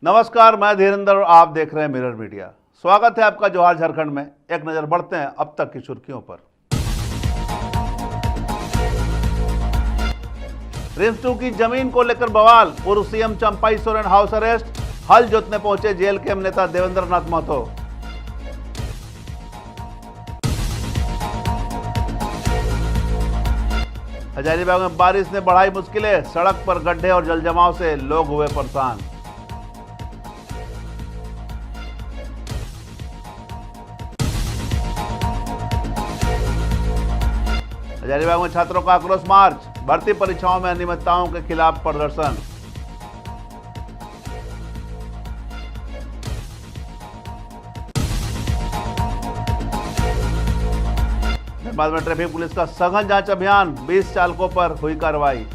नमस्कार, मैं धीरेंद्र और आप देख रहे हैं मिरर मीडिया। स्वागत है आपका जोहार झारखंड में। एक नजर बढ़ते हैं अब तक की सुर्खियों पर। रिम्स 2 की जमीन को लेकर बवाल, पूर्व CM Champai Soren house arrest, हल जोतने पहुंचे जेएलकेएम नेता देवेंद्र नाथ महतो। हजारीबाग में बारिश ने बढ़ाई मुश्किलें, सड़क पर गड्ढे और जलजमाव से लोग हुए परेशान। हजारीबाग में छात्रों का आक्रोश मार्च, भर्ती परीक्षाओं में अनियमितताओं के खिलाफ प्रदर्शन। धनबाद में ट्रैफिक पुलिस का सघन जांच अभियान, 20 चालकों पर हुई कार्रवाई।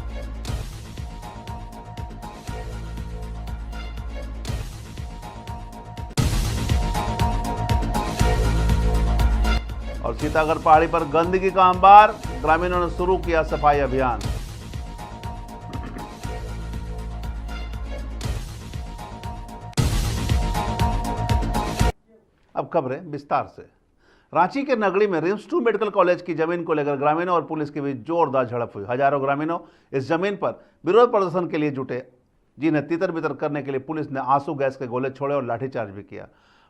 और सीतागढ़ पहाड़ी पर गंदगी का अंबार, ग्रामीणों ने शुरू किया सफाई अभियान। अब खबरें विस्तार से। रांची के नगड़ी में रिम्स 2 मेडिकल कॉलेज की जमीन को लेकर ग्रामीणों और पुलिस के बीच जोरदार झड़प हुई। हजारों ग्रामीणों इस जमीन पर विरोध प्रदर्शन के लिए जुटे, जिन्हें तितर बितर करने के लिए पुलिस ने आंसू गैस के गोले छोड़े और लाठीचार्ज भी किया।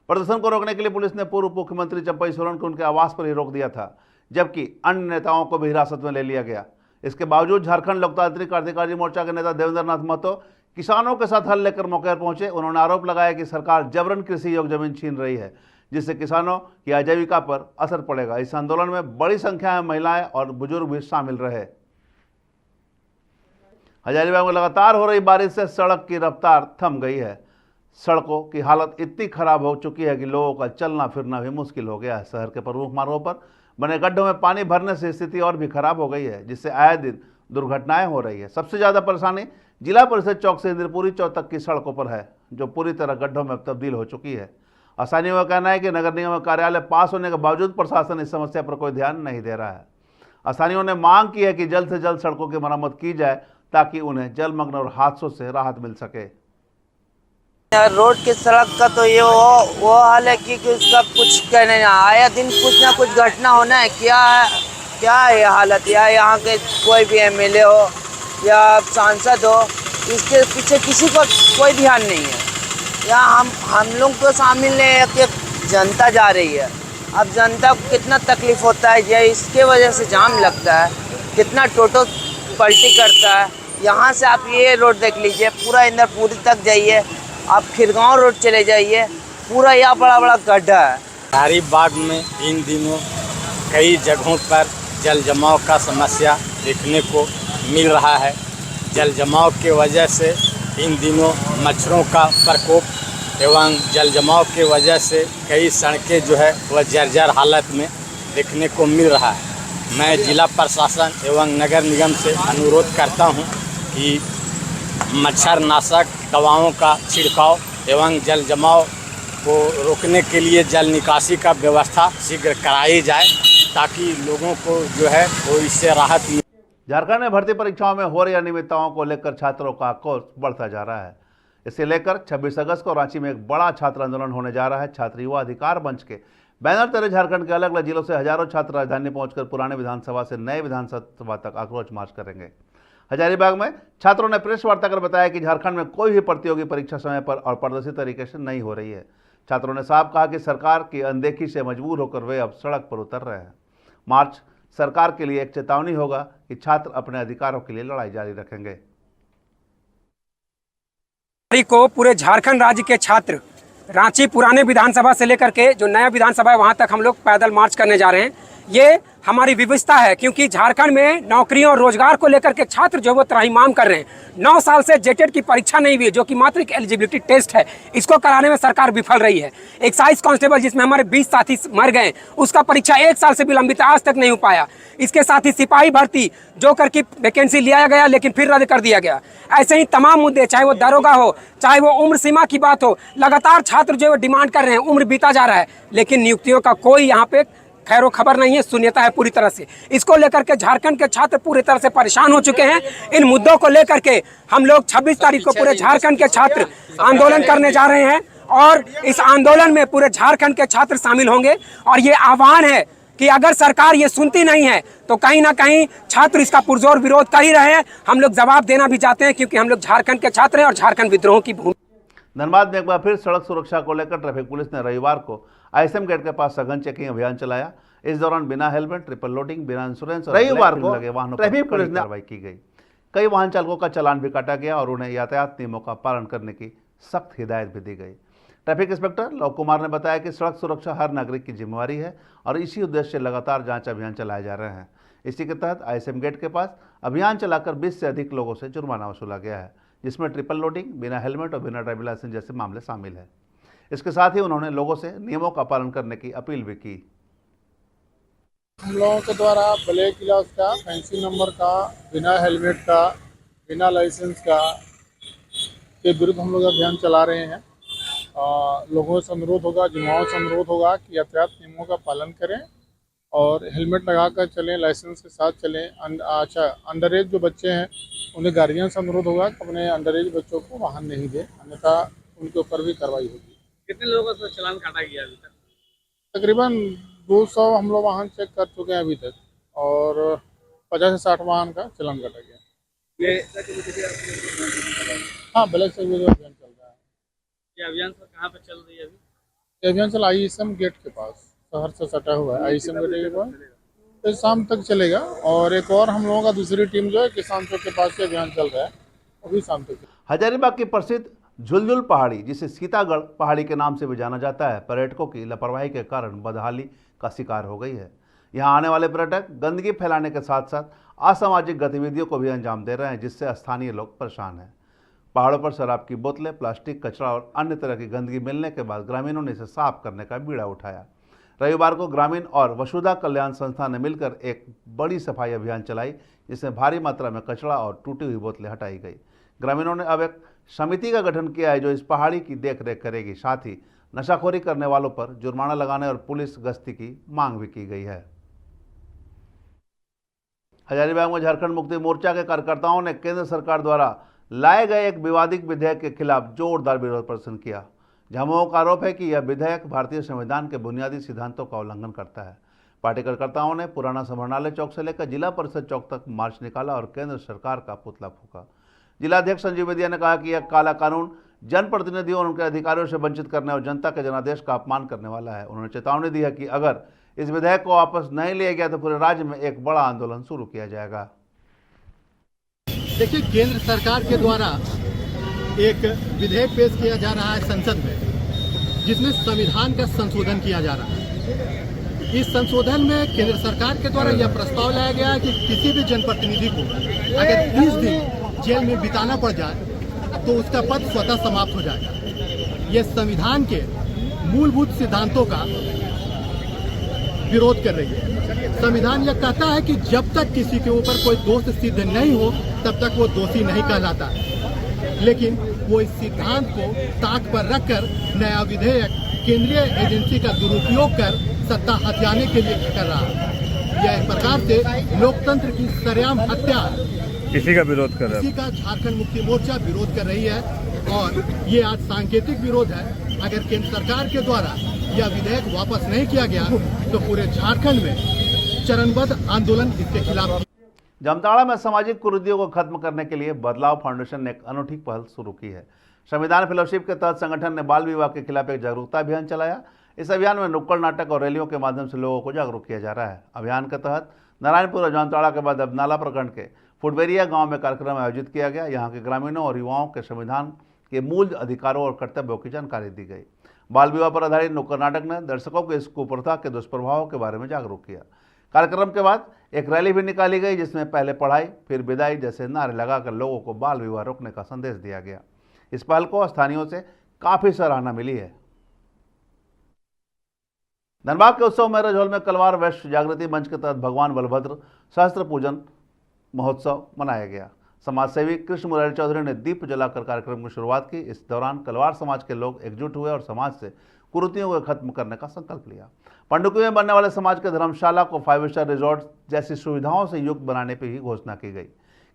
प्रदर्शन को रोकने के लिए पुलिस ने पूर्व मुख्यमंत्री चंपाई सोरेन को उनके आवास पर ही रोक दिया था, जबकि अन्य नेताओं को भी हिरासत में ले लिया गया। इसके बावजूद झारखंड लोकतांत्रिक अधिकारी मोर्चा के नेता देवेंद्र नाथ महतो किसानों के साथ हल लेकर मौके पर पहुंचे। उन्होंने आरोप लगाया कि सरकार जबरन कृषि योग्य जमीन छीन रही है, जिससे किसानों की आजीविका पर असर पड़ेगा। इस आंदोलन में बड़ी संख्या में महिलाएं और बुजुर्ग भी शामिल रहे। हजारीबाग में लगातार हो रही बारिश से सड़क की रफ्तार थम गई है। सड़कों की हालत इतनी खराब हो चुकी है कि लोगों का चलना फिरना भी मुश्किल हो गया है। शहर के प्रमुख मार्गों पर बने गड्ढों में पानी भरने से स्थिति और भी खराब हो गई है, जिससे आए दिन दुर्घटनाएं हो रही है। सबसे ज़्यादा परेशानी जिला परिषद चौक से इंद्रपुरी चौक तक की सड़कों पर है, जो पूरी तरह गड्ढों में तब्दील हो चुकी है। स्थानीयों का कहना है कि नगर निगम कार्यालय पास होने के बावजूद प्रशासन इस समस्या पर कोई ध्यान नहीं दे रहा है। स्थानीयों ने मांग की है कि जल्द से जल्द सड़कों की मरम्मत की जाए, ताकि उन्हें जलमग्न और हादसों से राहत मिल सके। रोड की सड़क का तो ये वो हाल है कि उसका कुछ कहने ना, आया दिन कुछ ना कुछ घटना होना है। क्या है ये हालत? या यहाँ के कोई भी एमएलए हो या सांसद हो, इसके पीछे किसी को कोई ध्यान नहीं है। या हम लोग तो शामिल नहीं कि जनता जा रही है। अब जनता को कितना तकलीफ होता है, ये इसके वजह से जाम लगता है, कितना टोटो पलटी करता है। यहाँ से आप ये रोड देख लीजिए, पूरा इंद्रपुरी तक जाइए, आप खिरगांव रोड चले जाइए, पूरा यहाँ बड़ा बड़ा गड्ढा है। हजारीबाग में इन दिनों कई जगहों पर जल जमाव का समस्या देखने को मिल रहा है। जल जमाव की वजह से इन दिनों मच्छरों का प्रकोप एवं जल जमाव की वजह से कई सड़कें जो है वह जर्जर हालत में देखने को मिल रहा है। मैं जिला प्रशासन एवं नगर निगम से अनुरोध करता हूं कि मच्छरनाशक दवाओं का छिड़काव एवं जल जमाव को रोकने के लिए जल निकासी का व्यवस्था शीघ्र कराई जाए, ताकि लोगों को जो है वो इससे राहत मिले। झारखंड में भर्ती परीक्षाओं में हो रही अनियमितताओं को लेकर छात्रों का आक्रोश बढ़ता जा रहा है। इसे लेकर 26 अगस्त को रांची में एक बड़ा छात्र आंदोलन होने जा रहा है। छात्र युवा अधिकार मंच के बैनर तले झारखंड के अलग अलग जिलों से हजारों छात्र राजधानी पहुंचकर पुराने विधानसभा से नए विधानसभा तक आक्रोश मार्च करेंगे। हजारीबाग में छात्रों ने प्रेस वार्ता कर बताया कि झारखंड में कोई भी प्रतियोगी परीक्षा समय पर और पारदर्शी तरीके से नहीं हो रही है। छात्रों ने साफ कहा कि सरकार की अनदेखी से मजबूर होकर वे अब सड़क पर उतर रहे हैं। मार्च सरकार के लिए एक चेतावनी होगा कि छात्र अपने अधिकारों के लिए लड़ाई जारी रखेंगे। को पूरे झारखंड राज्य के छात्र रांची पुराने विधानसभा से लेकर के जो नया विधानसभा है वहां तक हम लोग पैदल मार्च करने जा रहे हैं। ये हमारी विविधता है, क्योंकि झारखंड में नौकरियों और रोजगार को लेकर के छात्र जो वो त्राहिमाम कर रहे हैं। 9 साल से जेटेट की परीक्षा नहीं हुई, जो कि मात्र एक एलिजिबिलिटी टेस्ट है, इसको कराने में सरकार विफल रही है। एक्साइज कांस्टेबल जिसमें हमारे 20 साथी मर गए, उसका परीक्षा 1 साल से विलंबित आज तक नहीं हो पाया। इसके साथ ही सिपाही भर्ती जो करके वैकेंसी लिया गया लेकिन फिर रद्द कर दिया गया। ऐसे ही तमाम मुद्दे, चाहे वो दरोगा हो, चाहे वो उम्र सीमा की बात हो, लगातार छात्र जो डिमांड कर रहे हैं। उम्र बीता जा रहा है लेकिन नियुक्तियों का कोई यहाँ पे खैरो खबर नहीं है, शून्यता है पूरी तरह से। इसको लेकर के झारखंड के छात्र पूरी तरह से परेशान हो चुके हैं। इन मुद्दों को लेकर के हम लोग 26 तारीख को पूरे झारखंड के छात्र आंदोलन करने जा रहे हैं और इस आंदोलन में पूरे झारखंड के छात्र शामिल होंगे। और ये आह्वान है कि अगर सरकार ये सुनती नहीं है तो कहीं ना कहीं छात्र इसका पुरजोर विरोध कर ही रहे हैं। हम लोग जवाब देना भी चाहते हैं क्योंकि हम लोग झारखंड के छात्र हैं और झारखंड विद्रोह की भूमि। धनबाद में एक बार फिर सड़क सुरक्षा को लेकर ट्रैफिक पुलिस ने रविवार को आईएसएम गेट के पास सघन चेकिंग अभियान चलाया। इस दौरान बिना हेलमेट, ट्रिपल लोडिंग, बिना इंश्योरेंस और रविवार को लगे वाहनों पर ट्रैफिक पुलिस ने कार्रवाई की गई। कई वाहन चालकों का चालान भी काटा गया और उन्हें यातायात नियमों का पालन करने की सख्त हिदायत भी दी गई। ट्रैफिक इंस्पेक्टर लव कुमार ने बताया कि सड़क सुरक्षा हर नागरिक की जिम्मेवारी है और इसी उद्देश्य से लगातार जांच अभियान चलाए जा रहे हैं। इसी के तहत आईएसएम गेट के पास अभियान चलाकर 20 से अधिक लोगों से जुर्माना वसूला गया है, जिसमें ट्रिपल लोडिंग, बिना हेलमेट और बिना ड्राइविंग लाइसेंस जैसे मामले शामिल है। इसके साथ ही उन्होंने लोगों से नियमों का पालन करने की अपील भी की। हम लोगों के द्वारा ब्लैक ग्लास का, फैंसी नंबर का, बिना हेलमेट का, बिना लाइसेंस का के विरुद्ध हम लोग अभियान चला रहे हैं। लोगों से अनुरोध होगा, युवाओं से अनुरोध होगा कि यातायात नियमों का पालन करें और हेलमेट लगाकर चलें, लाइसेंस के साथ चलें। अंडर एज जो बच्चे हैं उन्हें गार्जियन से अनुरोध होगा कि अपने अंडर एज बच्चों को वाहन नहीं दें, अन्यथा उनके ऊपर भी कार्रवाई होगी। कितने लोगों का चालान काटा गया अभी तक? तकरीबन 200 हम लोग वाहन चेक कर चुके हैं अभी तक और 50 से 60 वाहन का चालान काटा गया। हाँ, ब्लैक से अभियान चल रहा है। ये अभियान सर कहाँ पे चल रही है अभी? ये अभियान चल आईएसएम गेट के पास, शहर से सटा हुआ है आईएसएम गेट के पास। तो शाम तक चलेगा और एक और हम लोगों का दूसरी टीम जो है किसान चौक के पास से अभियान चल रहा है, वो भी शाम तक। हजारीबाग की प्रसिद्ध झुलझुल पहाड़ी, जिसे सीतागढ़ पहाड़ी के नाम से भी जाना जाता है, पर्यटकों की लापरवाही के कारण बदहाली का शिकार हो गई है। यहाँ आने वाले पर्यटक गंदगी फैलाने के साथ साथ असामाजिक गतिविधियों को भी अंजाम दे रहे हैं, जिससे स्थानीय लोग परेशान हैं। पहाड़ों पर शराब की बोतलें, प्लास्टिक, कचरा और अन्य तरह की गंदगी मिलने के बाद ग्रामीणों ने इसे साफ करने का बीड़ा उठाया। रविवार को ग्रामीण और वसुधा कल्याण संस्था ने मिलकर एक बड़ी सफाई अभियान चलाई, जिसमें भारी मात्रा में कचरा और टूटी हुई बोतलें हटाई गई। ग्रामीणों ने अब एक समिति का गठन किया है जो इस पहाड़ी की देखरेख करेगी। साथ ही नशाखोरी करने वालों पर जुर्माना लगाने और पुलिस गश्ती की मांग भी की गई है। हजारीबाग में झारखंड मुक्ति मोर्चा के कार्यकर्ताओं ने केंद्र सरकार द्वारा लाए गए एक विवादित विधेयक के खिलाफ जोरदार विरोध प्रदर्शन किया। झामुमो का आरोप है कि यह विधेयक भारतीय संविधान के बुनियादी सिद्धांतों का उल्लंघन करता है। पार्टी कार्यकर्ताओं ने पुराना समाहरणालय चौक से लेकर जिला परिषद चौक तक मार्च निकाला और केंद्र सरकार का पुतला फूंका। जिलाध्यक्ष संजीव बेदिया ने कहा कि यह काला कानून जनप्रतिनिधियों और उनके अधिकारियों से वंचित करने और जनता के जनादेश का अपमान करने वाला है। उन्होंने चेतावनी दी है कि अगर इस विधेयक को वापस नहीं लिया गया तो पूरे राज्य में एक बड़ा आंदोलन शुरू किया जाएगा। देखिए, केंद्र सरकार के द्वारा एक विधेयक पेश किया जा रहा है संसद में, जिसमें संविधान का संशोधन किया जा रहा है। इस संशोधन में केंद्र सरकार के द्वारा यह प्रस्ताव लाया गया है कि किसी भी जनप्रतिनिधि को अगर 30 दिन जेल में बिताना पड़ जाए तो उसका पद स्वतः समाप्त हो जाएगा। यह संविधान के मूलभूत सिद्धांतों का विरोध कर रही है। संविधान यह कहता है कि जब तक किसी के ऊपर कोई दोष सिद्ध नहीं हो तब तक वो दोषी नहीं कहलाता, लेकिन वो इस सिद्धांत को ताक पर रखकर नया विधेयक केंद्रीय एजेंसी का दुरुपयोग कर सत्ता हथियाने के लिए कर रहा है। यह एक प्रकार से लोकतंत्र की सरेआम हत्या, इसी का विरोध कर रहा है। इसी का झारखंड मुक्ति मोर्चा विरोध कर रही है और ये आज सांकेतिक विरोध है। अगर केंद्र सरकार के द्वारा यह विधेयक वापस नहीं किया गया तो पूरे झारखंड में चरणबद्ध आंदोलन इसके खिलाफ। जामताड़ा में सामाजिक कुरीतियों को खत्म करने के लिए बदलाव फाउंडेशन ने एक अनूठी पहल शुरू की है। संविधान फेलोशिप के तहत संगठन ने बाल विवाह के खिलाफ एक जागरूकता अभियान चलाया। इस अभियान में नुक्कड़ नाटक और रैलियों के माध्यम से लोगों को जागरूक किया जा रहा है। अभियान के तहत नारायणपुर और जामताड़ा के बाद अब नाला प्रखंड के फुटबेरिया गांव में कार्यक्रम आयोजित किया गया। यहाँ के ग्रामीणों और युवाओं के संविधान के मूल अधिकारों और कर्तव्यों की जानकारी दी गई। बाल विवाह पर आधारित नुक्कड़ नाटक ने दर्शकों को इस कुप्रथा के दुष्प्रभावों के बारे में जागरूक किया। कार्यक्रम के बाद एक रैली भी निकाली गई, जिसमें पहले पढ़ाई फिर विदाई जैसे नारे लगाकर लोगों को बाल विवाह रोकने का संदेश दिया गया। इस पहल को स्थानीयों से काफी सराहना मिली है। धनबाद के उत्सव मैरिज हॉल में कलवार वैश्य जागृति मंच के तहत भगवान बलभद्र सहस्त्र पूजन महोत्सव मनाया गया। समाजसेवी कृष्ण मुरारी चौधरी ने दीप जलाकर कार्यक्रम की शुरुआत की। इस दौरान कलवार समाज के लोग एकजुट हुए और समाज से कुरीतियों को खत्म करने का संकल्प लिया। पंडुकी में बनने वाले समाज के धर्मशाला को 5 स्टार रिजॉर्ट जैसी सुविधाओं से युक्त बनाने पर ही घोषणा की गई।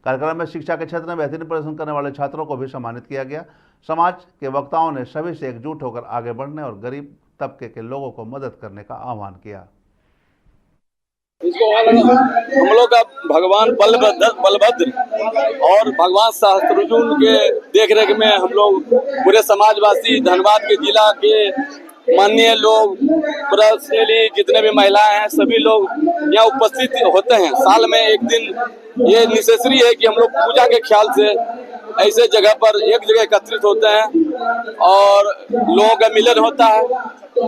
कार्यक्रम में शिक्षा के क्षेत्र में बेहतरीन प्रदर्शन करने वाले छात्रों को भी सम्मानित किया गया। समाज के वक्ताओं ने सभी से एकजुट होकर आगे बढ़ने और गरीब तबके के लोगों को मदद करने का आह्वान किया। हम लोग का भगवान बलभद्र और भगवान सहस्त्रजुन के देखरेख में हम लोग पूरे समाजवासी धनबाद के जिला के माननीय लोग प्रश्नेली जितने भी महिलाएं हैं सभी लोग यहाँ उपस्थित होते हैं। साल में एक दिन ये नेसेसरी है कि हम लोग पूजा के ख्याल से ऐसे जगह पर एक जगह एकत्रित होते हैं और लोगों का मिलन होता है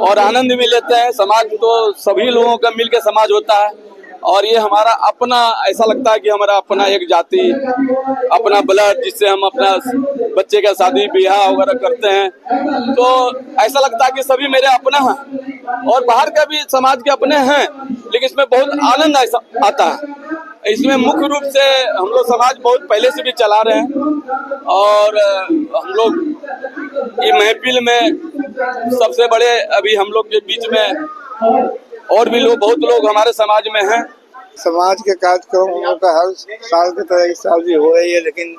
और आनंद भी लेते हैं। समाज तो सभी लोगों का मिल के समाज होता है और ये हमारा अपना ऐसा लगता है कि हमारा अपना एक जाति अपना ब्लड जिससे हम अपना बच्चे का शादी ब्याह वगैरह करते हैं तो ऐसा लगता है कि सभी मेरे अपना हैं और बाहर का भी समाज के अपने हैं, लेकिन इसमें बहुत आनंद ऐसा आता है। इसमें मुख्य रूप से हम लोग समाज बहुत पहले से भी चला रहे हैं और हम लोग ये महफिल में सबसे बड़े अभी हम लोग के बीच में और भी लोग बहुत लोग हमारे समाज में हैं। समाज के कार्यक्रम हम लोग का हर साल की तरह इस साल भी हो रही है, लेकिन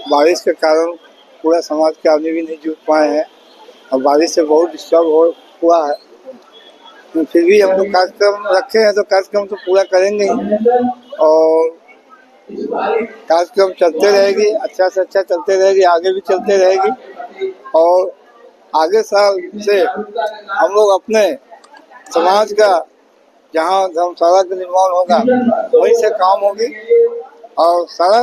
बारिश के कारण पूरा समाज के आदमी भी नहीं जुट पाए हैं और बारिश से बहुत डिस्टर्ब हुआ है। तो फिर भी हम लोग कार्यक्रम रखे हैं तो कार्यक्रम तो पूरा करेंगे ही और कार्यक्रम चलते रहेगी, अच्छा से अच्छा चलते रहेगी, आगे भी चलते रहेगी और आगे साल से हम लोग अपने समाज का जहाँ धर्मशाला का निर्माण होगा वहीं से काम होगी और सारा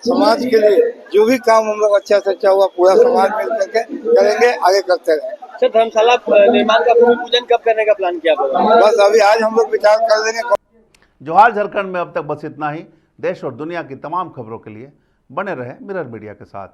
समाज के लिए जो भी काम हम लोग अच्छा से अच्छा हुआ पूरा समाज मिल करके करेंगे, आगे करते रहेंगे। सर धर्मशाला निर्माण का भूमि पूजन कब करने का प्लान किया? बस अभी आज हम लोग विचार कर लेंगे। जोहार झारखंड में अब तक बस इतना ही। देश और दुनिया की तमाम खबरों के लिए बने रहे मिरर मीडिया के साथ।